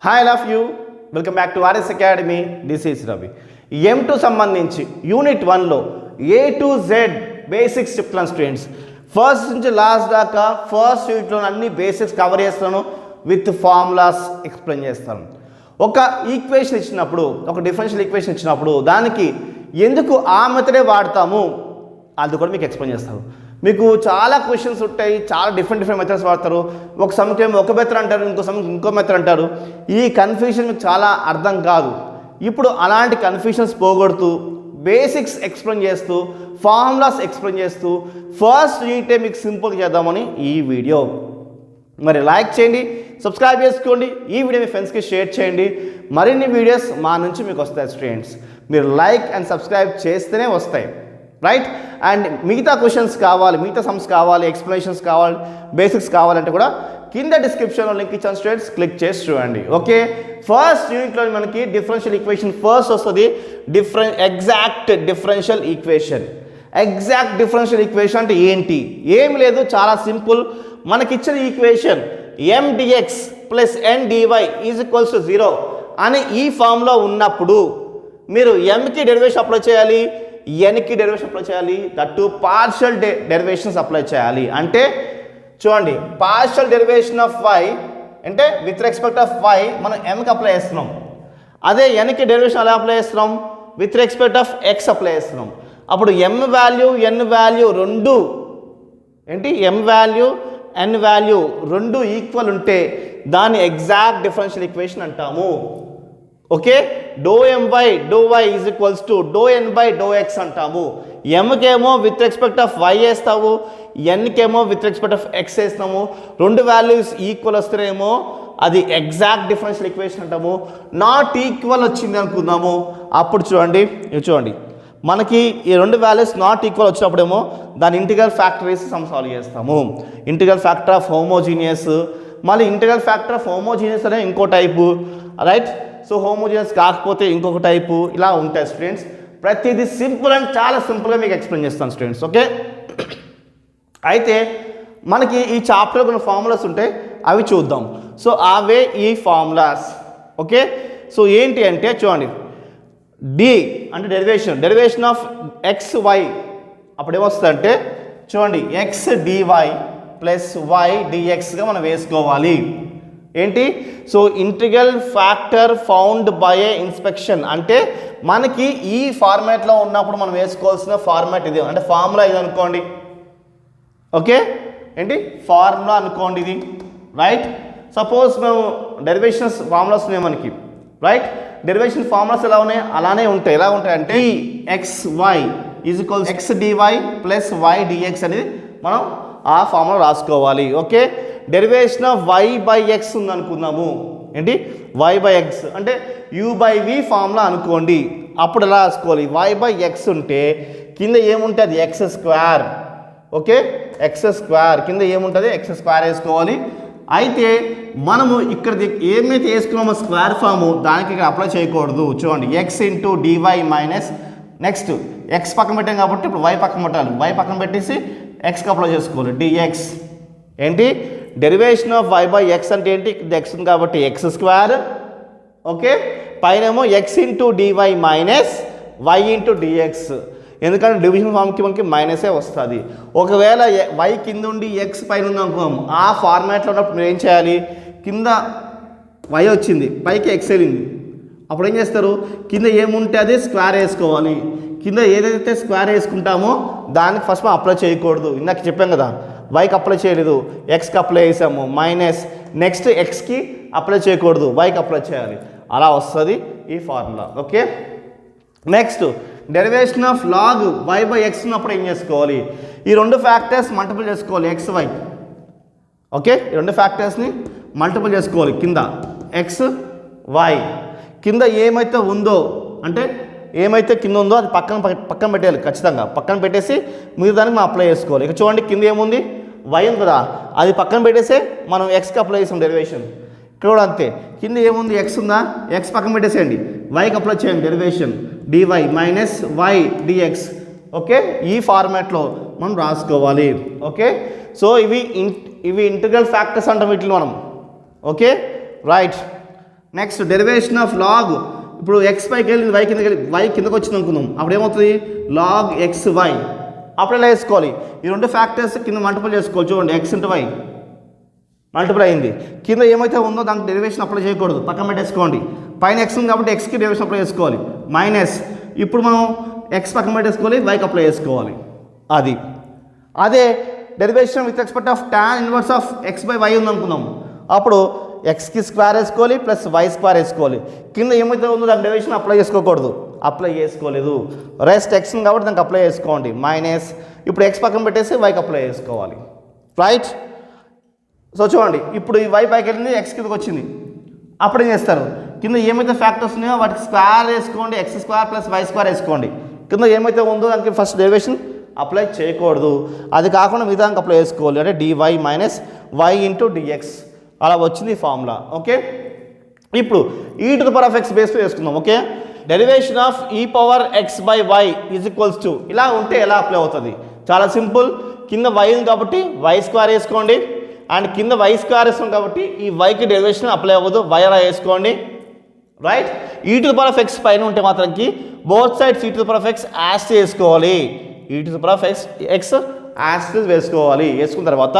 Hi love you welcome back to RS academy. This is Ravi. M2 సంబంధించి unit 1లో A to Z basics చెప్తున్నాను students. First నుంచి last దాకా first యూనిట్లో అన్ని బేసిక్స్ కవర్ చేస్తాను, విత్ ఫార్ములాస్ ఎక్స్ప్లెయిన్ చేస్తాను. ఒక ఈక్వేషన్ ఇచ్చినప్పుడు, ఒక డిఫరెన్షియల్ ఈక్వేషన్ ఇచ్చినప్పుడు దానికి ఎందుకు ఆ మెథడే వాడతాము అది కూడా మీకు ఎక్స్ప్లెయిన్ చేస్తాను. మీకు చాలా క్వశ్చన్స్ ఉంటాయి, చాలా డిఫరెంట్ మెథడ్స్ వాడతారు. ఒక సమ్కేమో ఒక మెథడ్ అంటారు, ఇంకో సమ్ ఇంకో మెథడ్ అంటారు. ఈ కన్ఫ్యూజన్ మీకు చాలా అర్థం కాదు. ఇప్పుడు అలాంటి కన్ఫ్యూజన్స్ పోగొడుతూ బేసిక్స్ ఎక్స్ప్లెయిన్ చేస్తూ ఫార్ములాస్ ఎక్స్ప్లెయిన్ చేస్తూ ఫస్ట్ యూనిటే మీకు సింపుల్గా చేద్దామని ఈ వీడియో. మరి లైక్ చేయండి, సబ్స్క్రైబ్ చేసుకోండి, ఈ వీడియో మీ ఫ్రెండ్స్కి షేర్ చేయండి. మరిన్ని వీడియోస్ మా నుంచి మీకు వస్తాయి స్టూడెంట్స్. మీరు లైక్ అండ్ సబ్స్క్రైబ్ చేస్తేనే వస్తాయి, రైట్? అండ్ మిగతా క్వశ్చన్స్ కావాలి, మిగతా సమ్స్ కావాలి, ఎక్స్ప్లెనేషన్స్ కావాలి, బేసిక్స్ కావాలంటే కూడా కింద డిస్క్రిప్షన్లో లింక్ ఇచ్చాను స్టూడెంట్స్, క్లిక్ చేసి చూడండి. ఓకే, ఫస్ట్ యూనిట్లో మనకి డిఫరెన్షియల్ ఈక్వేషన్ ఫస్ట్ వస్తుంది. Exact differential equation. Exact differential equation అంటే ఏంటి? ఏమి లేదు, చాలా సింపుల్. మనకిచ్చిన equation mdx plus ndy is equals to 0 అని ఈ ఫామ్లో ఉన్నప్పుడు మీరు mకి డెరివేషన్ అప్లై చేయాలి, ఎన్కి డెరివేషన్ అప్లై చేయాలి, దట్టు పార్షియల్ డెరివేషన్స్ అప్లై చేయాలి. అంటే చూడండి, పార్షియల్ డెరివేషన్ ఆఫ్ y అంటే విత్ రెస్పెక్ట్ ఆఫ్ y మనం mకి అప్లై చేస్తున్నాం. అదే ఎన్కి డెరివేషన్ ఎలా అప్లై చేస్తున్నాం? With respect of x apply చేస్తున్నాం. అప్పుడు m వాల్యూ n వాల్యూ రెండు ఏంటి? m వాల్యూ n వాల్యూ రెండు ఈక్వల్ ఉంటే దాన్ని ఎగ్జాక్ట్ డిఫరెన్షియల్ ఈక్వేషన్ అంటాము. Okay, ∂my is equals to ∂n/∂x అంటాము. mకేమో విత్ రెస్పెక్ట్ ఆఫ్ y వేస్తావు, nకేమో విత్ రెస్పెక్ట్ ఆఫ్ x వేస్తాము. రెండు వాల్యూస్ ఈక్వల్ వస్తేనేమో అది ఎగ్జాక్ట్ డిఫరెన్షియల్ ఈక్వేషన్ అంటాము. నాట్ ఈక్వల్ వచ్చింది అనుకుందాము, అప్పుడు చూడండి, చూడండి మనకి ఈ రెండు వాల్యూస్ నాట్ ఈక్వల్ వచ్చినప్పుడేమో దాని ఇంటిగ్రల్ ఫ్యాక్టర్ వేసి సమ్ సాల్వ్ చేస్తాము. ఇంటిగ్రల్ ఫ్యాక్టర్ ఆఫ్ హోమోజీనియస్, మళ్ళీ ఇంటిగ్రల్ ఫ్యాక్టర్ ఆఫ్ హోమోజీనియస్ అనే ఇంకో టైపు, రైట్? సో హోమోజీనియస్ కాకపోతే ఇంకొక టైపు, ఇలా ఉంటాయి స్టూడెంట్స్. ప్రతిదీ సింపుల్ అండ్ చాలా సింపుల్గా మీకు ఎక్స్ప్లెయిన్ చేస్తాను స్టూడెంట్స్. ఓకే, అయితే మనకి ఈ చాప్టర్లో కొన్ని ఫార్ములాస్ ఉంటాయి, అవి చూద్దాం. సో అవే ఈ ఫార్ములాస్. ఓకే, సో ఏంటి అంటే చూడండి, డి అంటే డెరివేషన్ ఆఫ్ ఎక్స్ వై, అప్పుడు ఏమొస్తుందంటే చూడండి, ఎక్స్ డివై ప్లస్ వై డిఎక్స్గా మనం వేసుకోవాలి. ఏంటి? So integral factor found by A inspection అంటే మనకి ఈ ఫార్మాట్లో ఉన్నప్పుడు మనం వేసుకోవాల్సిన ఫార్మాట్ ఇది, అంటే ఫార్ములా ఇది అనుకోండి. ఓకే, ఏంటి ఫార్ములా అనుకోండి ఇది, రైట్? సపోజ్ మేము డెరివేషన్స్ ఫార్ములాస్ ఉన్నాయి మనకి, రైట్? డెరివేషన్ ఫార్ములాస్ ఎలా ఉన్నాయి? అలానే ఉంటాయి. ఎలా ఉంటాయి అంటే x y is equals x dy plus y dx అనేది మనం ఆ ఫార్ములా రాసుకోవాలి. Okay, derivation of y by x ఉంది అనుకుందాము. ఏంటి? y బై ఎక్స్ అంటే u బై v ఫార్ములా అనుకోండి. అప్పుడు ఎలా రాసుకోవాలి? y బై ఎక్స్ ఉంటే కింద ఏముంటుంది? అది X square. Okay, X square కింద ఏముంటుంది? ఎక్స్ స్క్వేర్ వేసుకోవాలి. అయితే మనము ఇక్కడ ఏమైతే వేసుకున్నామో స్క్వేర్ ఫాము దానికి ఇక్కడ అప్లై చేయకూడదు. చూడండి, x into DY minus next x పక్కన పెట్టాం కాబట్టి ఇప్పుడు y పక్కన పెట్టాలి. y పక్కన పెట్టేసి ఎక్స్కి అప్లై చేసుకోవాలి, డిఎక్స్. ఏంటి? Derivation of y by x అంటే ఏంటి? ఇది ఎక్స్ ఉంది కాబట్టి ఎక్స్ స్క్వేర్. ఓకే, పైనేమో x into DY minus y into d x. ఎందుకంటే డివిజన్ ఫామ్కి మనకి మైనసే వస్తుంది. ఒకవేళ y కింద ఉండి ఎక్స్ పైన ఉంది అనుకోం, ఆ ఫార్మాట్లో ఉన్నప్పుడు మీరు ఏం చేయాలి? కింద y వచ్చింది, పైకి ఎక్స్ వెళ్ళింది, అప్పుడు ఏం చేస్తారు? కింద ఏముంటే అది స్క్వేర్ వేసుకోవాలి. కింద ఏదైతే స్క్వేర్ వేసుకుంటామో దానికి ఫస్ట్ మనం అప్లై చేయకూడదు. ఇందాక చెప్పాం కదా, వైకి అప్లై చేయలేదు, ఎక్స్కి అప్లై చేసాము, మైనస్ నెక్స్ట్ ఎక్స్కి అప్లై చేయకూడదు, వైకి అప్లై చేయాలి. అలా వస్తుంది ఈ formula. Okay, next derivation of log y by x ఉన్నప్పుడు ఏం చేసుకోవాలి? ఈ రెండు ఫ్యాక్టర్స్ మల్టిపుల్ చేసుకోవాలి, ఎక్స్ వై. ఓకే, ఈ రెండు ఫ్యాక్టర్స్ని మల్టిపుల్ చేసుకోవాలి. కింద ఎక్స్ వై, కింద ఏమైతే ఉందో అంటే ఏమైతే కింద ఉందో అది పక్కన పెట్టేయాలి, ఖచ్చితంగా పక్కన పెట్టేసి మీరు దానికి మనం అప్లై చేసుకోవాలి. ఇక చూడండి, కింద ఏముంది? వై ఉంది కదా, అది పక్కన పెట్టేసి మనం ఎక్స్కి అప్లై చేసాం డెరివేషన్. ఇక్కడ కూడా అంతే, కింద ఏముంది? ఎక్స్ ఉందా, ఎక్స్ పక్కన పెట్టేసేయండి, వైకి అప్లై చేయండి derivation, dy minus y dx. Okay, ఈ ఫార్మాట్లో మనం రాసుకోవాలి. ఓకే, సో ఇవి ఇంటిగ్రల్ ఫ్యాక్టర్స్ అంటాం వీటిని మనం. Okay, right. Next derivation of log, ఇప్పుడు ఎక్స్ పైకి వెళ్ళి వై కిందకి వెళ్ళి వై కిందకి వచ్చింది అనుకుందాం, అప్పుడు ఏమవుతుంది లాగ్ ఎక్స్ వై. అప్పుడు ఎలా వేసుకోవాలి, ఈ రెండు ఫ్యాక్టర్స్ కింద మల్టిపుల్ చేసుకోవాలి. చూడండి ఎక్స్ ఇంటూ వై మల్టిపుల్ అయింది, కింద ఏమైతే ఉందో దానికి డెరివేషన్ అప్లై చేయకూడదు, పక్కన పెట్టేసుకోండి. పైన ఎక్స్ ఉంది కాబట్టి ఎక్స్కి డెరివేషన్ అప్లై చేసుకోవాలి, మైనస్ ఇప్పుడు మనం ఎక్స్ పక్కన పెట్టేసుకోవాలి, వైకి అప్లై చేసుకోవాలి. అదే derivation with respect of tan inverse of x by y ఉంది అనుకుందాం, అప్పుడు ఎక్స్కి స్క్వేర్ వేసుకోవాలి ప్లస్ వై స్క్వేర్ వేసుకోవాలి. కింద ఏమైతే ఉందో దాని డెరివేషన్ అప్లై చేసుకోకూడదు, అప్లై చేసుకోలేదు. రెస్ట్ ఎక్స్ ఉంది కాబట్టి దానికి అప్లై చేసుకోండి, మైనస్ ఇప్పుడు ఎక్స్ పక్కన పెట్టేసి వైకి అప్లై చేసుకోవాలి. రైట్. సో చూడండి ఇప్పుడు ఈ వై పైకి వెళ్ళింది, ఎక్స్ కిందకి వచ్చింది, అప్పుడు ఏం చేస్తారు, కింద ఏమైతే ఫ్యాక్టర్స్ ఉన్నాయో వాటికి స్క్వేర్ వేసుకోండి, x square plus y square వేసుకోండి. కింద ఏమైతే ఉందో దానికి ఫస్ట్ డెరివేషన్ అప్లై చేయకూడదు, అది కాకుండా మిగతానికి అప్లై చేసుకోవాలి. అంటే dy minus y into dx అలా వచ్చింది ఫార్ములా. ఓకే, ఇప్పుడు e to the power of x base వేసుకుందాం. Okay, derivation of e power x by y is equals to, ఇలా ఉంటే ఎలా అప్లై అవుతుంది, చాలా సింపుల్. కింద వై ఉంది కాబట్టి వై స్క్వేర్ వేసుకోండి, అండ్ కింద వై స్క్వేర్ వేసుకోండి కాబట్టి ఈ వైకి డెరివేషన్ అప్లై అవ్వదు, వై అలా వేసుకోండి. Right. E to the power of x పైన ఉంటే మాత్రంకి both sides e to the power of x as వేసుకోవాలి, e to the power of x as వేసుకోవాలి. వేసుకున్న తర్వాత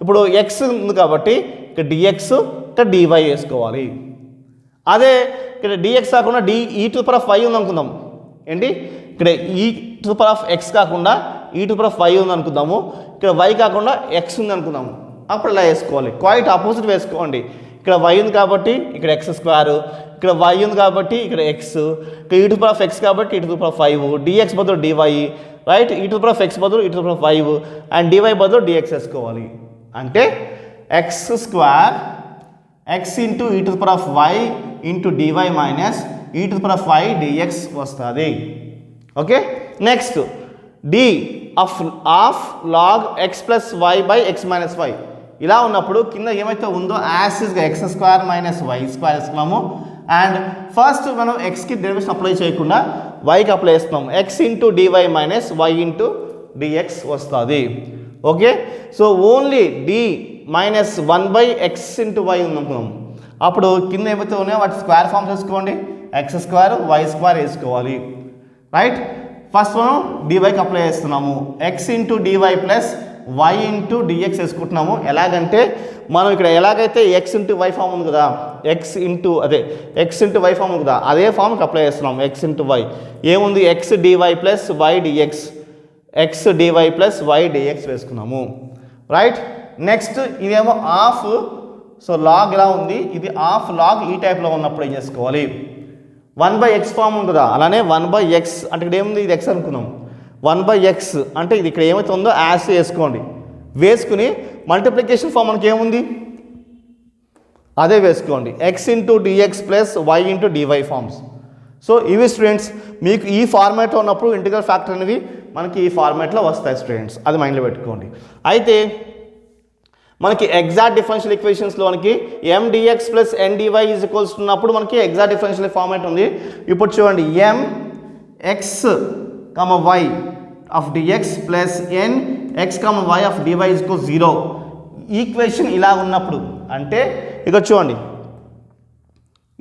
ఇప్పుడు ఎక్స్ ఉంది కాబట్టి ఇక్కడ డిఎక్స్ ఇక్కడ డివై వేసుకోవాలి. అదే ఇక్కడ డిఎక్స్ కాకుండా e to the power of y ఉంది అనుకుందాం, ఏంటి ఇక్కడ e to the power of x కాకుండా e to the power of y ఉంది అనుకుందాము, ఇక్కడ వై కాకుండా ఎక్స్ ఉంది అనుకుందాము, అప్పుడు ఇలా వేసుకోవాలి. క్వైట్ ఆపోజిట్ వేసుకోండి, ఇక్కడ వై ఉంది కాబట్టి ఇక్కడ ఎక్స్ స్క్వేర్, ఇక్కడ వై ఉంది కాబట్టి ఇక్కడ ఎక్స్, ఇక్కడ e to the power of x కాబట్టి e to the power of 5, d x బదులు d y. Right. E to the power of x బదులు e to the power of 5 and d y బదులు d x వేసుకోవాలి. అంటే x square x into e to the power of y into DY minus e to the power of 5 d x వస్తుంది. Okay, next d of log x plus y by X minus y. ఇలా ఉన్నప్పుడు కింద ఏమైతే ఉందో యాసిస్గా x square minus y square వేసుకున్నాము, and first మనం ఎక్స్కి డెరివేషన్ అప్లై చేయకుండా వైకి అప్లై చేస్తున్నాము, x into DY minus y into d x వస్తుంది. Okay, so only d minus 1 by x into y ఉందనుకున్నాం, అప్పుడు కింద ఏమైతే ఉన్నాయో వాటి స్క్వేర్ ఫామ్స్ వేసుకోండి, ఎక్స్ స్క్వేర్ వై స్క్వేర్ వేసుకోవాలి. రైట్. ఫస్ట్ మనం డివైకి అప్లై చేస్తున్నాము, x into d y plus y into d x వేసుకుంటున్నాము. ఎలాగంటే మనం ఇక్కడ ఎలాగైతే ఎక్స్ ఇంటూ వై ఫామ్ ఉంది కదా, ఎక్స్ ఇంటూ వై ఫామ్ ఉంది కదా, అదే ఫామ్కి అప్లై చేస్తున్నాం. ఎక్స్ ఇంటూ వై ఏముంది, x dy plus y dx, x dy plus y dx వేసుకున్నాము. రైట్. నెక్స్ట్ ఇదేమో ఆఫ్, సో లాగ్ ఇలా ఉంది, ఇది ఆఫ్ లాగ్ ఈ టైప్లో ఉన్నప్పుడు ఏం చేసుకోవాలి, 1 బై ఎక్స్ ఫామ్ ఉంది కదా, అలానే 1 బై ఎక్స్ అంటే ఇక్కడ ఏముంది, ఇది ఎక్స్ అనుకున్నాం, 1 బై ఎక్స్ అంటే ఇది ఇక్కడ ఏమైతే ఉందో యాస్ వేసుకోండి. వేసుకుని మల్టిప్లికేషన్ ఫామ్ మనకి ఏముంది అదే వేసుకోండి, x into dx plus y into dy forms. So ఇవి స్టూడెంట్స్ మీకు ఈ ఫార్మాట్లో ఉన్నప్పుడు ఇంటిగ్రల్ ఫ్యాక్టర్ అనేవి మనకి ఈ ఫార్మాట్లో వస్తాయి స్టూడెంట్స్, అది మైండ్లో పెట్టుకోండి. అయితే మనకి ఎగ్జాక్ట్ డిఫరెన్షియల్ ఈక్వేషన్స్లో మనకి ఎండిఎక్స్ ప్లస్ ఎన్డివై ఈజ్ ఈక్వల్స్ ఉన్నప్పుడు మనకి ఎగ్జాక్ట్ డిఫరెన్షియల్ ఫార్మాట్ ఉంది. ఇప్పుడు చూడండి ఎం X y of dx plus n x, y of dy is equal 0. Equation ఇలా ఉన్నప్పుడు అంటే ఇక్కడ చూడండి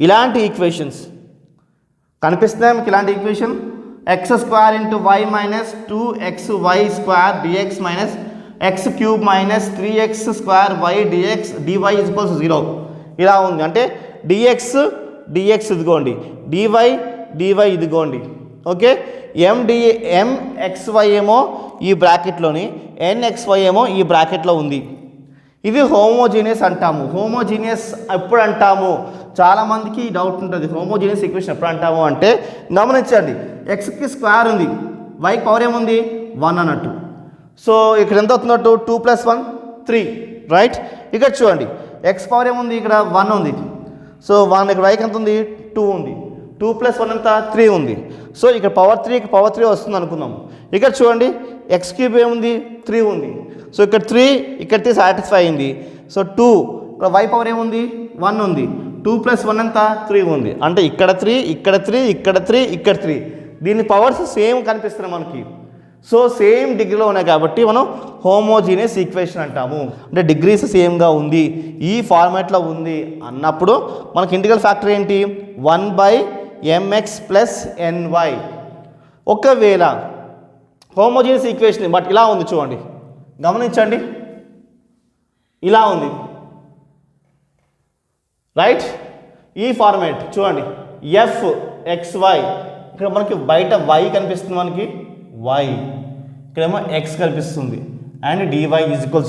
ఇలాంటి ఈక్వేషన్స్ కనిపిస్తున్నాయి మీకు, ఇలాంటి equation x square into y minus 2xy square dx minus x cube minus 3x square y dx dy is equals 0 ఇలా ఉంది. అంటే డిఎక్స్ ఇదిగోండి, డివై ఇదిగోండి. ఓకే, ఎంఎక్స్వై ఏమో ఈ బ్రాకెట్లోని, ఎన్ఎక్స్వై ఏమో ఈ బ్రాకెట్లో ఉంది. ఇది హోమోజీనియస్ అంటాము. హోమోజీనియస్ ఎప్పుడు అంటాము, చాలామందికి డౌట్ ఉంటుంది, హోమోజీనియస్ ఈక్వేషన్ ఎప్పుడు అంటాము అంటే గమనించండి, ఎక్స్కి స్క్వేర్ ఉంది, వైకి పవర్ ఏముంది 1 అన్నట్టు. సో ఇక్కడ ఎంత అవుతున్నట్టు 2 + 1 3. రైట్. ఇక్కడ చూడండి ఎక్స్ పవర్ ఏముంది, ఇక్కడ 1 ఉంది, సో 1 ఇక్కడ వైకి ఎంత ఉంది 2 ఉంది, 2 + 1 ఎంత 3 ఉంది. సో ఇక్కడ పవర్ 3 వస్తుంది అనుకుందాం. ఇక్కడ చూడండి ఎక్స్ క్యూబ్ ఏముంది 3 ఉంది, సో ఇక్కడ 3 ఇక్కడ 3 సాటిస్ఫై అయింది. సో 2 ఇక్కడ వై పవర్ ఏముంది 1 ఉంది, 2 + 1 ఎంత 3 ఉంది. అంటే ఇక్కడ 3 ఇక్కడ 3 ఇక్కడ 3 ఇక్కడ 3, దీని పవర్స్ సేమ్ కనిపిస్తున్నాయి మనకి. సో సేమ్ డిగ్రీలో ఉన్నాయి కాబట్టి మనం హోమోజీనియస్ ఈక్వేషన్ అంటాము. అంటే డిగ్రీస్ సేమ్గా ఉంది, ఈ ఫార్మాట్లో ఉంది అన్నప్పుడు మనకి ఇంటిగ్రల్ ఫ్యాక్టర్ ఏంటి? 1/mx + ny. ఒకవేళ హోమోజీనియస్ ఈక్వేషన్ బట్ ఇలా ఉంది చూడండి, గమనించండి, ఇలా ఉంది రైట్. ఈ ఫార్మాట్ చూడండి, fxy, ఇక్కడ మనకి బయట y కనిపిస్తుంది, మనకి y, ఇక్కడేమో x కనిపిస్తుంది, అండ్ dy =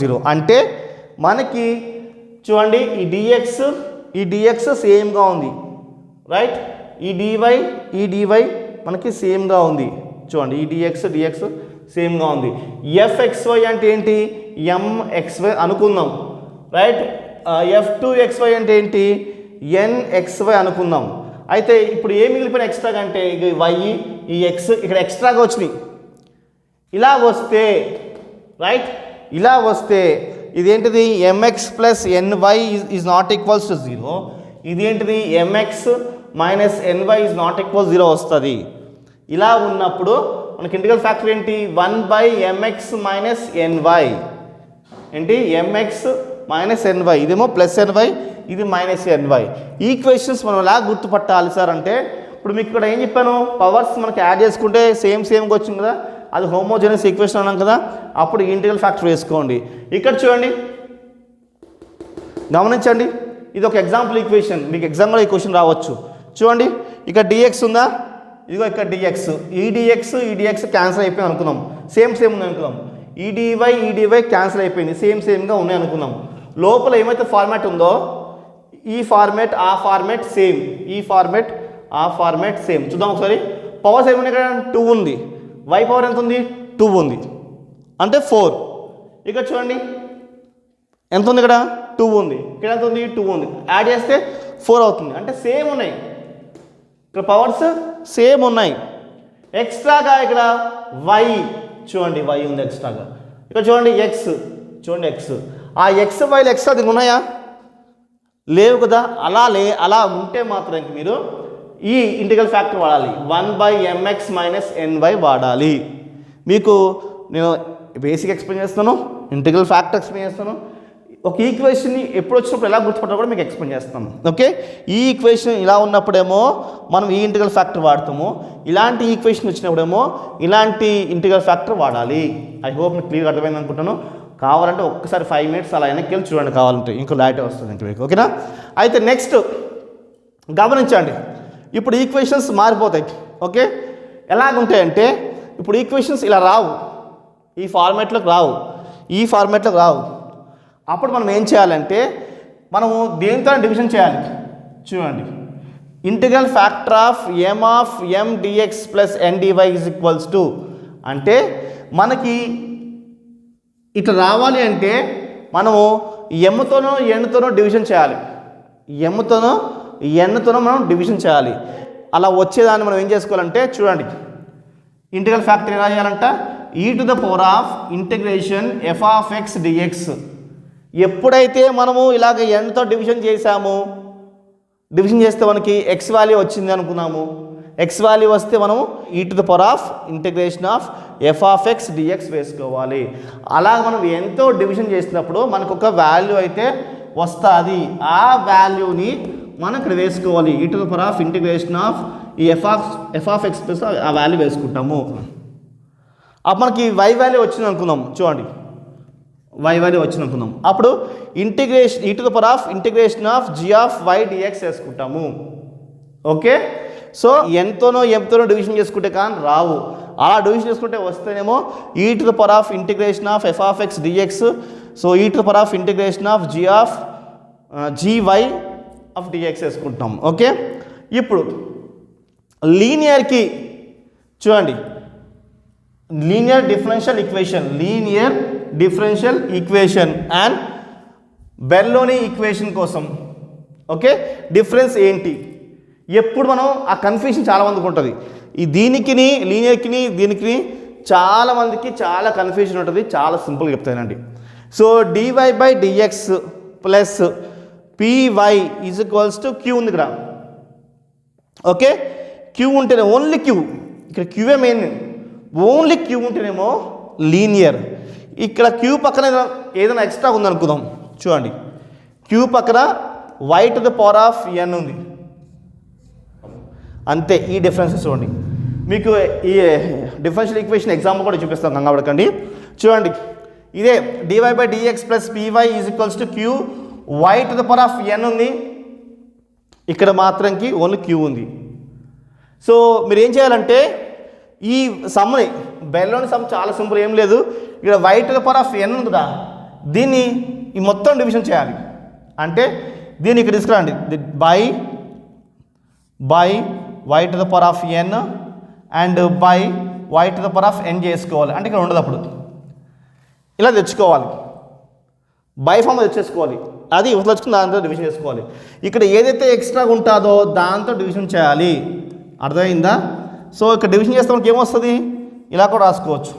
0. అంటే మనకి చూడండి ఈ dx సేమ్గా ఉంది రైట్, ఈ dy మనకి సేమ్గా ఉంది చూడండి, ఈ dx సేమ్గా ఉంది. fxy అంటే ఏంటి? mxy అనుకుందాం రైట్. f2xy అంటే ఏంటి? nxy అనుకుందాం. అయితే ఇప్పుడు ఏం మిగిలిపోయిన ఎక్స్ట్రాగా అంటే y, ఈ x ఇక్కడ ఎక్స్ట్రాగా వచ్చినాయి. ఇలా వస్తే రైట్, ఇలా వస్తే ఇదేంటిది? mx + ny is not equals to 0. ఇదేంటిది? mx - ny is not equal 0 వస్తుంది. ఇలా ఉన్నప్పుడు మనకి ఇంటిగ్రల్ ఫ్యాక్టర్ ఏంటి? 1/mx - ny. ఏంటి? mx - ny, ఇదేమో +ny, ఇది -ny. ఈక్వేషన్స్ మనం ఎలా గుర్తుపట్టాలి సార్ అంటే, ఇప్పుడు మీకు ఇక్కడ ఏం చెప్పాను? పవర్స్ మనకి యాడ్ చేసుకుంటే సేమ్గా వచ్చింది కదా, అది హోమోజీనియస్ ఈక్వేషన్ అన్నాం కదా, అప్పుడు ఇంటిగ్రల్ ఫ్యాక్టర్ వేసుకోండి. ఇక్కడ చూడండి, గమనించండి, ఇది ఒక ఎగ్జాంపుల్ ఈక్వేషన్, మీకు ఎగ్జామ్లో ఈ క్వశ్చన్ రావచ్చు. చూడండి, ఇక్కడ dx ఉందా? ఇదిగో ఇక్కడ dx, ఈ dx క్యాన్సిల్ అయిపోయింది అనుకుందాం, సేమ్ ఉంది అనుకుందాం. ఈ dy క్యాన్సిల్ అయిపోయింది, సేమ్గా ఉన్నాయి అనుకుందాం. లోపల ఏమైతే ఫార్మాట్ ఉందో ఈ ఫార్మాట్ ఆ ఫార్మాట్ సేమ్, ఈ ఫార్మాట్ ఆ ఫార్మాట్ సేమ్. చూద్దాం ఒకసారి. పవర్స్ ఏమున్నాయి? ఇక్కడ 2 ఉంది, y పవర్ ఎంత ఉంది? 2 ఉంది, అంటే 4. ఇక్కడ చూడండి ఎంత ఉంది? ఇక్కడ 2 ఉంది, ఇక్కడ ఎంత ఉంది? 2 ఉంది. యాడ్ చేస్తే 4 అవుతుంది, అంటే సేమ్ ఉన్నాయి, ఇక్కడ పవర్స్ సేమ్ ఉన్నాయి. ఎక్స్ట్రాగా ఇక్కడ y చూడండి, y ఉంది ఎక్స్ట్రాగా. ఇక్కడ చూడండి x, చూడండి x. ఆ xyలు ఎక్స్ట్రా దీనికి ఉన్నాయా? లేవు కదా. అలా ఉంటే మాత్రం ఇంక మీరు ఈ ఇంటిగ్రల్ ఫ్యాక్టర్ వాడాలి, 1/mx - ny వాడాలి. మీకు నేను బేసిక్ ఎక్స్ప్లెయిన్ చేస్తాను, ఇంటిగ్రల్ ఫ్యాక్టర్ ఎక్స్ప్లెయిన్ చేస్తాను, ఒక ఈక్వేషన్ని ఎప్పుడు వచ్చినప్పుడు ఎలా గుర్తుపట్టాలో కూడా మీకు ఎక్స్ప్లెయిన్ చేస్తాను. ఓకే, ఈ ఈక్వేషన్ ఇలా ఉన్నప్పుడేమో మనం ఈ ఇంటిగ్రల్ ఫ్యాక్టర్ వాడతాము, ఇలాంటి ఈక్వేషన్ వచ్చినప్పుడేమో ఇలాంటి ఇంటిగ్రల్ ఫ్యాక్టర్ వాడాలి. ఐ హోప్ మీకు క్లియర్గా అర్థమైంది అనుకుంటాను. కావాలంటే ఒక్కసారి 5 మినిట్స్ అలా వెనక్కి వెళ్ళి చూడండి, కావాలంటే ఇంకో లైట్ వస్తుంది ఇంక మీకు. ఓకేనా? అయితే నెక్స్ట్ గమనించండి, ఇప్పుడు ఈక్వేషన్స్ మారిపోతాయి. ఓకే, ఎలాగుంటాయంటే ఇప్పుడు ఈక్వేషన్స్ ఇలా రావు, ఈ ఫార్మాట్లోకి రావు. అప్పుడు మనం ఏం చేయాలంటే మనము దేనితో డివిజన్ చేయాలి. చూడండి, integral factor of m dx + n dy = అంటే మనకి ఇట్లా రావాలి అంటే మనము mతోనో nతోనో డివిజన్ చేయాలి, mతోనో nతోనో మనం డివిజన్ చేయాలి. అలా వచ్చేదాన్ని మనం ఏం చేసుకోవాలంటే చూడండి, ఇంటిగ్రల్ ఫ్యాక్టర్ ఎలా చేయాలంట? e⁻∫f(x) dx. ఎప్పుడైతే మనము ఇలాగ nతో డివిజన్ చేసామో, డివిజన్ చేస్తే మనకి x వాల్యూ వచ్చింది అనుకున్నాము, x వాల్యూ వస్తే మనము e⁻∫f(x) dx వేసుకోవాలి. అలా మనం ఎంతో డివిజన్ చేసినప్పుడు మనకు ఒక వాల్యూ అయితే వస్తుంది, ఆ వాల్యూని మనం ఇక్కడ వేసుకోవాలి. e⁻∫f(x) ఆ వాల్యూ వేసుకుంటాము. అప్పుడు మనకి y వాల్యూ వచ్చింది అనుకుందాం, చూడండి y వాల్యూ వచ్చింది అనుకుందాం, అప్పుడు e⁻∫g(y) dx వేసుకుంటాము. ఓకే, సో ఎంతోనో డివిజన్ చేసుకుంటే కానీ రావు, అలా డివిజన్ చేసుకుంటే వస్తేనేమో e⁻∫f(x) dx. So e⁻∫g(y) dx వేసుకుంటాం. ఓకే, ఇప్పుడు లీనియర్కి చూడండి, linear differential equation and Bernoulli equation కోసం ఓకే డిఫరెన్స్ ఏంటి? ఎప్పుడు మనం ఆ కన్ఫ్యూషన్ చాలామందికి ఉంటుంది. ఈ లీనియర్కి చాలామందికి చాలా కన్ఫ్యూజన్ ఉంటుంది. చాలా సింపుల్గా చెప్తానండి. So dy/dx plus py = q ఉంది ఇక్కడ. ఓకే, q ఉంటేనే ఓన్లీ q, ఇక్కడ qే మెయిన్. ఓన్లీ క్యూ ఉంటేనేమో లీనియర్. ఇక్కడ క్యూ పక్కన ఏదైనా ఎక్స్ట్రా ఉందనుకుందాం. చూడండి, క్యూ పక్కన y to the power of n ఉంది, అంతే. ఈ డిఫరెన్సెస్ చూడండి. మీకు ఈ డిఫరెన్షియల్ ఈక్వేషన్ ఎగ్జాంపుల్ కూడా చూపిస్తాం, కంగాపడకండి. చూడండి, ఇదే dy/dx + py = q y to the power of n ఉంది. ఇక్కడ మాత్రంకి ఓన్లీ క్యూ ఉంది. సో మీరు ఏం చేయాలంటే ఈ సమ్ని, బెల్లోని సమ్ చాలా సింపుల్, ఏం లేదు. ఇక్కడ y to the power of n ఉంది కదా, దీన్ని ఈ మొత్తం డివిజన్ చేయాలి. అంటే దీన్ని ఇక్కడ తీసుకురండి, by y to the power of n and by y to the power of n చేసుకోవాలి. అంటే ఇక్కడ ఉండదు, అప్పుడు ఇలా తెచ్చుకోవాలి, బై ఫామ్ తెచ్చేసుకోవాలి. అది ఇవతల వచ్చుకుని దాంతో డివిజన్ చేసుకోవాలి. ఇక్కడ ఏదైతే ఎక్స్ట్రా ఉంటుందో దాంతో డివిజన్ చేయాలి. అర్థమైందా? సో ఇక్కడ డివిజన్ చేస్తే మనకి ఏమొస్తుంది, ఇలా కూడా రాసుకోవచ్చు.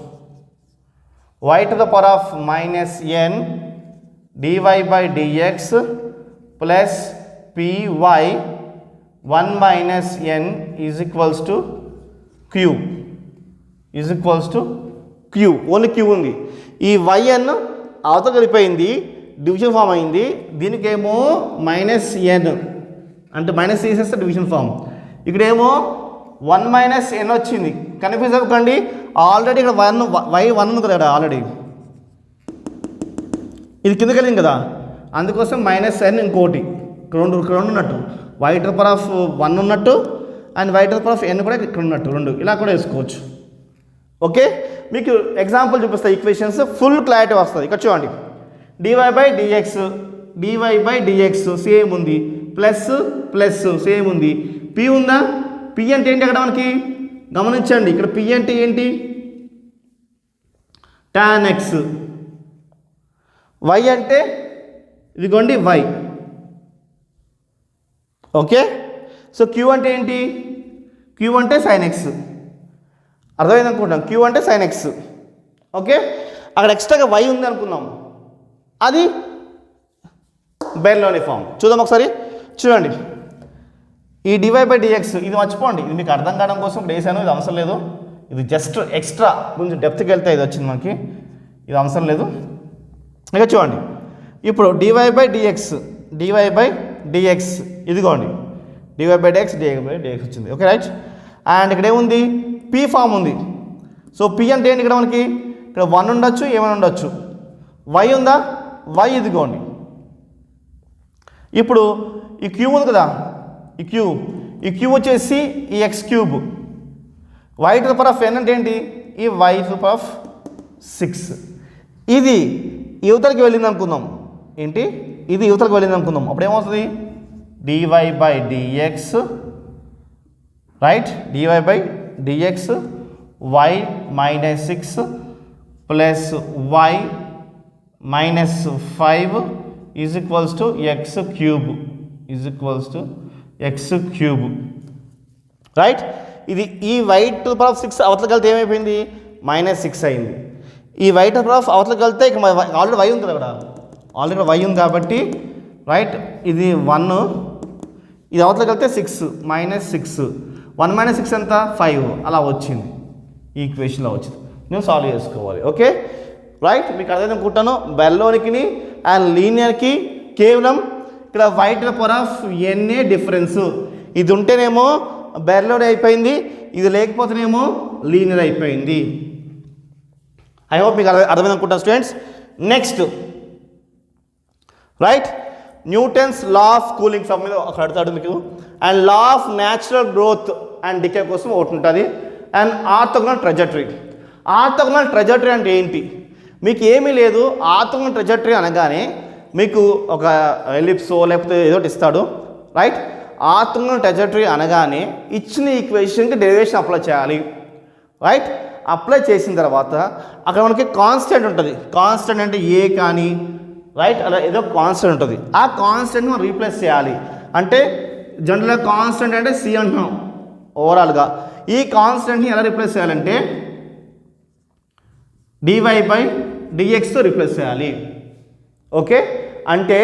y to the power of -n dy/dx plus py 1 - n = q. Only q ఉంది. ఈ yn అవతల కలిపోయింది, డివిజన్ ఫామ్ అయింది. దీనికేమో -n అంటే మైనస్ తీసేస్తే డివిజన్ ఫామ్. ఇక్కడేమో 1 - n వచ్చింది. కన్ఫ్యూజ్ అవ్వకండి, ఆల్రెడీ ఇక్కడ y1 ఉంది కదా, ఆల్రెడీ ఇది కిందకి వెళ్ళింది కదా, అందుకోసం -n ఇంకోటి రెండు ఉన్నట్టు, y to the power of 1 ఉన్నట్టు and y to the power of n కూడా ఇక్కడ ఉన్నట్టు, రెండు ఇలా కూడా వేసుకోవచ్చు. ఓకే, మీకు ఎగ్జాంపుల్ చూపిస్తా, ఈక్వేషన్స్ ఫుల్ క్లారిటీ వస్తుంది. ఇక్కడ చూడండి, dy/dx సేమ్ ఉంది, ప్లస్ సేమ్ ఉంది, p ఉందా? p అంటే ఏంటి అక్కడ మనకి గమనించండి. ఇక్కడ p అంటే ఏంటి? tan x. y అంటే ఇదిగోండి y. ఓకే, సో q అంటే ఏంటి? q అంటే sin x. అర్థమైంది అనుకుంటాం, q అంటే sin x. ఓకే, అక్కడ ఎక్స్ట్రాగా y ఉంది అనుకుందాం, అది బెర్నౌలీ ఫామ్. చూద్దాం ఒకసారి. చూడండి, ఈ dy/dx ఇది మర్చిపోండి, ఇది మీకు అర్థం కావడం కోసం వేసాను, ఇది అవసరం లేదు. ఇది జస్ట్ ఎక్స్ట్రా, కొంచెం డెప్త్కి వెళ్తే ఇది వచ్చింది మనకి, ఇది అవసరం లేదు. ఇక చూడండి, ఇప్పుడు dy/dx ఇదిగోండి, dy/dx వచ్చింది. Okay right. అండ్ ఇక్కడ ఏముంది? p ఫామ్ ఉంది. సో p అంటే ఏంటి? ఇక్కడ మనకి ఇక్కడ 1 ఉండొచ్చు, ఏమైనా ఉండొచ్చు. y ఉందా? y ఇదిగోండి. ఇప్పుడు ఈ క్యూ ఉంది కదా, ఈ క్యూ వచ్చేసి ఈ x3. y to the power of n అంటే ఏంటి? ఈ y to the power of 6. ఇది యువతలకి వెళ్ళింది అనుకుందాం. ఏంటి? ఇది యువతలకు వెళ్ళింది అనుకుందాం. అప్పుడు ఏమవుతుంది? dy/dx right, dy/dx y -6 plus y -5 x3 right. ఇది ఈ y to the power of 6 అవతలకి వెళ్తే ఏమైపోయింది? -6 అయింది. ఈ y to the power of అవతలకి వెళ్తే ఇక ఆల్రెడీ y ఉంది కదా, ఆల్రెడీ y ఉంది కాబట్టి రైట్, ఇది 1, ఇది అవతలకి వెళ్తే 6 -6 1 - 6 ఎంత? 5. అలా వచ్చింది, ఈ ఈక్వేషన్లో వచ్చింది. నేను సాల్వ్ చేసుకోవాలి. ఓకే రైట్, మీకు అర్థం అనుకుంటాను. బెర్నౌలీకి అండ్ లీనియర్కి కేవలం ఇక్కడ y to the power of n difference. ఇది ఉంటేనేమో బెర్నౌలీ అయిపోయింది, ఇది లేకపోతేనేమో లీనియర్ అయిపోయింది. ఐ హోప్ మీకు అర్థమైంది అనుకుంటాను students. Next right, Newton's law of cooling sum మీద అక్కడ అడుగుతాడు మీకు. And law of natural growth and decay కోసం ఒకటి ఉంటుంది. And orthogonal trajectory. Orthogonal trajectory అంటే ఏంటి? మీకు ఏమీ లేదు. ఆర్థోగోనల్ ట్రాజెక్టరీ అనగానే మీకు ఒక ఎలిప్సో లేకపోతే ఏదో ఇస్తాడు రైట్. ఆర్థోగోనల్ ట్రాజెక్టరీ అనగానే ఇచ్చిన ఈక్వేషన్కి డెరివేషన్ అప్లై చేయాలి రైట్. అప్లై చేసిన తర్వాత అక్కడ మనకి కాన్స్టెంట్ ఉంటుంది. కాన్స్టెంట్ అంటే ఏ కానీ రైట్, అలా ఏదో కాన్స్టెంట్ ఉంటుంది. ఆ కాన్స్టెంట్ని మనం రీప్లేస్ చేయాలి. అంటే జనరల్గా కాన్స్టెంట్ అంటే సి అంటున్నాం ఓవరాల్గా. ఈ కాన్స్టెంట్ని ఎలా రీప్లేస్ చేయాలంటే dy/dxతో రీప్లేస్ చేయాలి. ఓకే, అంటే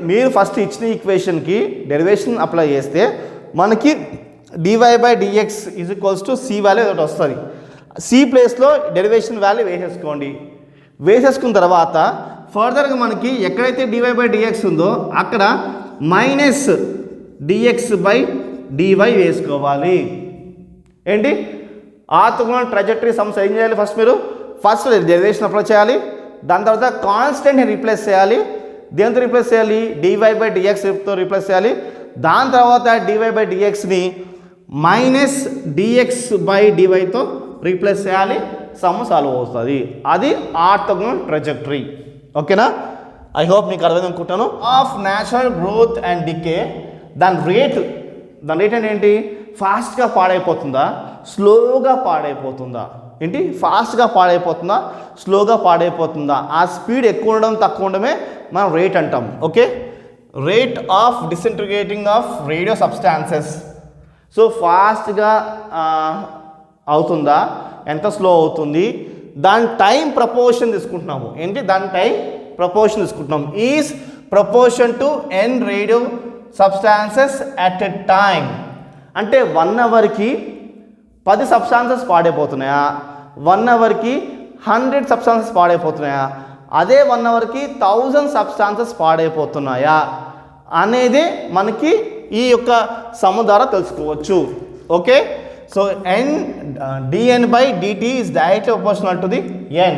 మీరు ఫస్ట్ ఇచ్చిన ఈక్వేషన్కి డెరివేషన్ అప్లై చేస్తే మనకి dy/dx = c వాల్యూ ఒకటి వస్తుంది. సి ప్లేస్లో డెరివేషన్ వాల్యూ వేసేసుకోండి. వేసేసుకున్న తర్వాత ఫర్దర్గా మనకి ఎక్కడైతే dy/dx ఉందో అక్కడ మైనస్ dx/dy వేసుకోవాలి. ఏంటి ఆర్తోగోనల్ ట్రాజెక్టరీ సమ్స్ ఏం చేయాలి? ఫస్ట్ డెరివేషన్ అప్లై చేయాలి. దాని తర్వాత కాన్స్టెంట్ని రీప్లేస్ చేయాలి. దేంతో రీప్లేస్ చేయాలి? dy/dxతో రీప్లేస్ చేయాలి. దాని తర్వాత dy/dxని మైనస్ dx/dyతో రీప్లేస్ చేయాలి. సమ్ సాల్వ్ అవుతుంది. అది ఆర్తోగోనల్ ట్రాజెక్టరీ. ఓకేనా? ఐ హోప్ మీకు అర్థమైంది అనుకుంటాను. Of natural growth and decay దాని రేట్ అంటే ఏంటి? ఫాస్ట్గా పాడైపోతుందా, స్లోగా పాడైపోతుందా? ఏంటి? ఫాస్ట్గా పాడైపోతుందా, స్లోగా పాడైపోతుందా? ఆ స్పీడ్ ఎక్కువ ఉండడం తక్కువ ఉండడమే మనం రేట్ అంటాం. Okay, rate of disintegrating of radio substances. So ఫాస్ట్గా అవుతుందా, ఎంత స్లో అవుతుంది, దాని టైం ప్రపోర్షన్ తీసుకుంటున్నాము. ఏంటి? దాని టైం ప్రపోర్షన్ తీసుకుంటున్నాం. Is proportion to n radio substances at a time. అంటే 1 అవర్కి 10 సబ్స్టాన్సెస్ పాడైపోతున్నాయా, 1 అవర్కి 100 సబ్స్టాన్సెస్ పాడైపోతున్నాయా, అదే 1 అవర్కి 1000 సబ్స్టాన్సెస్ పాడైపోతున్నాయా అనేది మనకి ఈ యొక్క సమ్ ద్వారా తెలుసుకోవచ్చు. Okay, so dn/dt is directly proportional to the n.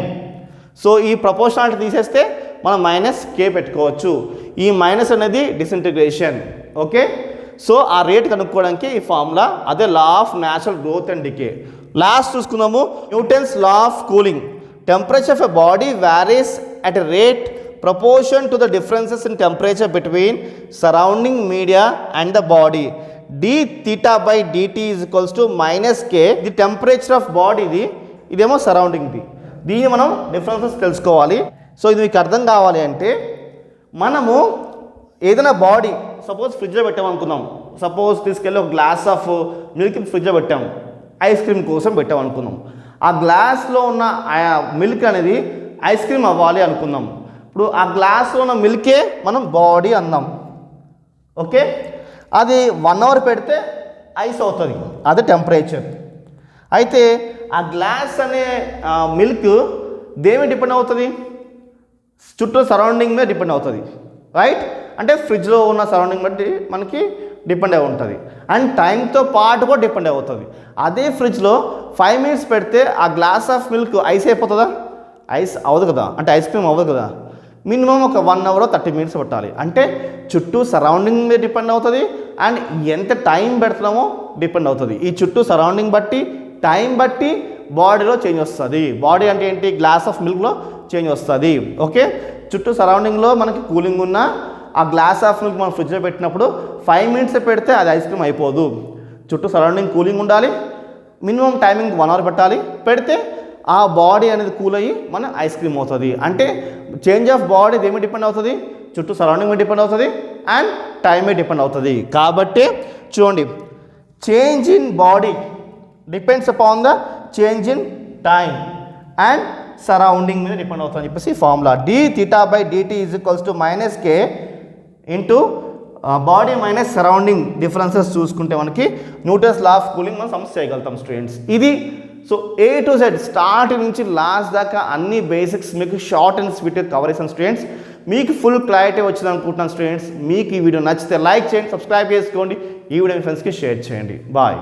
So ఈ ప్రపోర్షనాలిటీ తీసేస్తే మనం -k పెట్టుకోవచ్చు. ఈ మైనస్ అనేది డిసింటిగ్రేషన్. ఓకే, సో ఆ రేట్ కనుక్కోవడానికి ఈ ఫార్ములా, అదే law of natural growth and decay. Last చూసుకుందాము, Newton's law of cooling. Temperature of a body varies at a rate proportion to the differences in temperature between surrounding media and the body. d(θ/dt is equals to -k. The temperature of body, ఇదేమో సరౌండింగ్ది. దీన్ని మనం differences తెలుసుకోవాలి. So ఇది మీకు అర్థం కావాలి అంటే మనము ఏదైనా బాడీ సపోజ్ ఫ్రిడ్జ్లో పెట్టామనుకుందాం. సపోజ్ తీసుకెళ్ళి ఒక గ్లాస్ ఆఫ్ మిల్క్ ఫ్రిడ్జ్లో పెట్టాము, ఐస్ క్రీమ్ కోసం పెట్టామనుకుందాం. ఆ గ్లాస్లో ఉన్న మిల్క్ అనేది ఐస్ క్రీమ్ అవ్వాలి అనుకుందాం. ఇప్పుడు ఆ గ్లాస్లో ఉన్న మిల్కే మనం బాడీ అన్నాం. ఓకే, అది 1 అవర్ పెడితే ఐస్ అవుతుంది, అదే టెంపరేచర్. అయితే ఆ గ్లాస్ అనే మిల్క్ దేని డిపెండ్ అవుతుంది? చుట్టూ సరౌండింగ్ మీద డిపెండ్ అవుతుంది. రైట్? అంటే ఫ్రిడ్జ్లో ఉన్న సరౌండింగ్ బట్టి మనకి డిపెండ్ అయి ఉంటుంది. అండ్ టైంతో పాటు కూడా డిపెండ్ అవుతుంది. అదే ఫ్రిడ్జ్లో 5 మినిట్స్ పెడితే ఆ గ్లాస్ ఆఫ్ మిల్క్ ఐస్ అయిపోతుందా? ఐస్ అవ్వదు కదా, అంటే ఐస్ క్రీమ్ అవ్వదు కదా. మినిమం ఒక 1 అవర్ 30 మినిట్స్ పెట్టాలి. అంటే చుట్టూ సరౌండింగ్ మీద డిపెండ్ అవుతుంది అండ్ ఎంత టైం పెడుతున్నామో డిపెండ్ అవుతుంది. ఈ చుట్టూ సరౌండింగ్ బట్టి, టైం బట్టి బాడీలో చేంజ్ వస్తుంది. బాడీ అంటే ఏంటి? గ్లాస్ ఆఫ్ మిల్క్లో చేంజ్ వస్తుంది. ఓకే, చుట్టూ సరౌండింగ్లో మనకి కూలింగ్ ఉన్న ఆ గ్లాస్ ఆఫ్ మిల్క్ మనం ఫ్రిడ్జ్లో పెట్టినప్పుడు 5 మినిట్స్ పెడితే అది ఐస్ క్రీమ్ అయిపోదు. చుట్టూ సరౌండింగ్ కూలింగ్ ఉండాలి. మినిమం టైమింగ్ 1 అవర్ పెట్టాలి. పెడితే ఆ బాడీ అనేది కూల్ అయ్యి మన ఐస్ క్రీమ్ అవుతుంది. అంటే చేంజ్ ఆఫ్ బాడీ దేని మీద డిపెండ్ అవుతుంది? చుట్టూ సరౌండింగ్ మీద డిపెండ్ అవుతుంది అండ్ టైం మీద డిపెండ్ అవుతుంది. కాబట్టి చూడండి, change in body depends upon the change in time and surrounding మీద డిపెండ్ అవుతుంది అని చెప్పేసి formula. dθ/dt is equals to -k into body minus surrounding differences చూసుకుంటే మనకి న్యూటన్స్ లా ఆఫ్ కూలింగ్ మనం సమస్య చేయగలుగుతాం స్టూడెంట్స్. ఇది so A to Z start నుంచి లాస్ట్ దాకా అన్ని బేసిక్స్ మీకు షార్ట్ అండ్ స్వీట్ కవర్ చేసాను స్టూడెంట్స్. మీకు ఫుల్ క్లారిటీ వచ్చింది అనుకుంటున్నాను స్టూడెంట్స్. మీకు ఈ వీడియో నచ్చితే లైక్ చేయండి, సబ్స్క్రైబ్ చేసుకోండి, ఈ వీడియో మీ ఫ్రెండ్స్కి షేర్ చేయండి. బాయ్.